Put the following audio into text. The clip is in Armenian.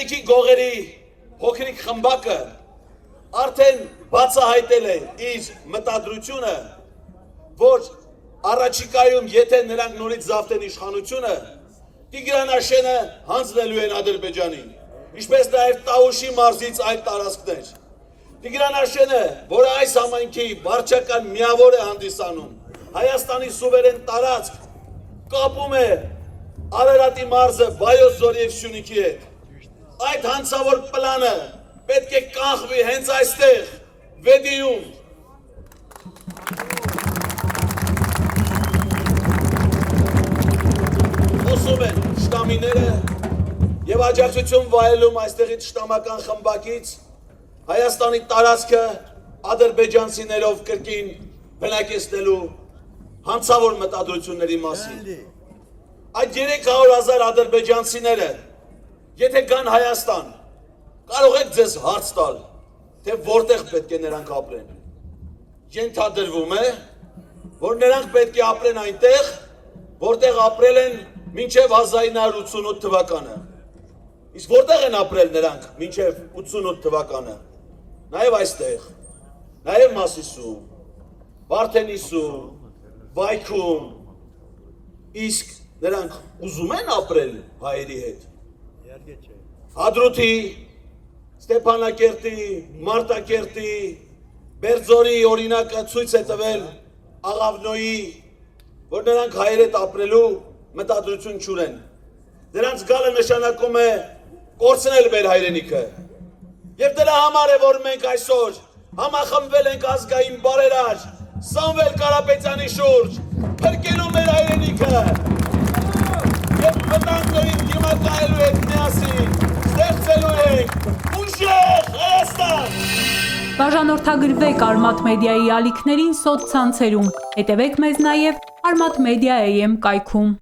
Հայրենիքի գողերի փոքրիկ խմբակը արդեն բացահայտել է իր մտադրությունը, որ առաջիկայում եթե նրանք նորից զավթեն իշխանությունը, Տիգրանաշենը հանձնելու են Ադրբեջանին, ինչպես նաև Տավուշի մարզից այլ տարածքներ։ Տիգրանաշենը, որը այս համայնքի վարչական միավոր է հանդիսանում, Հայաստանի սուվերեն տարածք կապում է Արարատի մարզը Վայոց ձորի և Սյունիքի հետ։ Այդ հանցավոր պլանը պետք է կանխվի հենց այստեղ, Վեդիում։ Խոսում են շտամիները և աջակցություն վայելում այստեղի շտամական խմբակից Հայաստանի տարածքը ադրբեջանցիներով կրկին բնակեցնելու հանցավոր մտադրությունների մասին։ Այդ 300,000 ադրբեջանցիները, եթե գան Հայաստան, կարող եք ձեզ հարց տալ, թե որտեղ պետք է նրանք ապրեն։ Ենթադրվում է, որ նրանք պետք է ապրեն այնտեղ, որտեղ ապրել են մինչև 1988 թվականը։ Իսկ որտեղ են ապրել նրանք մինչև 88 թվականը։ Նաև այստեղ, նաև Մասիսում, Վարդենիսում, Վայքում, իսկ նրանք ուզում են ապրել հայերի հետ։ Հադրութի, Ստեփանակերտի, Մարտակերտի, Բերձորի օրինակը ցույց է տվել Աղավնոյի, որ նրանք հայեր հետ ապրելու մտադրություն չունեն։ Նրանց գալը նշանակում է կորցնել մեր հայրենիքը։ Եվ դրա համար է, որ մենք այսօր համախմբվել ենք ազգային բարերար, Սամվել Կարապետյանի շուրջ, փրկելու մեր հայրենիքը և վտանգներին դիմակայելու հետ միասին, ստեղծելու ենք ուժեղ Հայաստան։ Բաժանորդագրվեք Արմաթ մեդիայի ալիքներին սոցցանցերում, հետևեք մեզ նաև Արմաթ Մեդիա AM կայքում։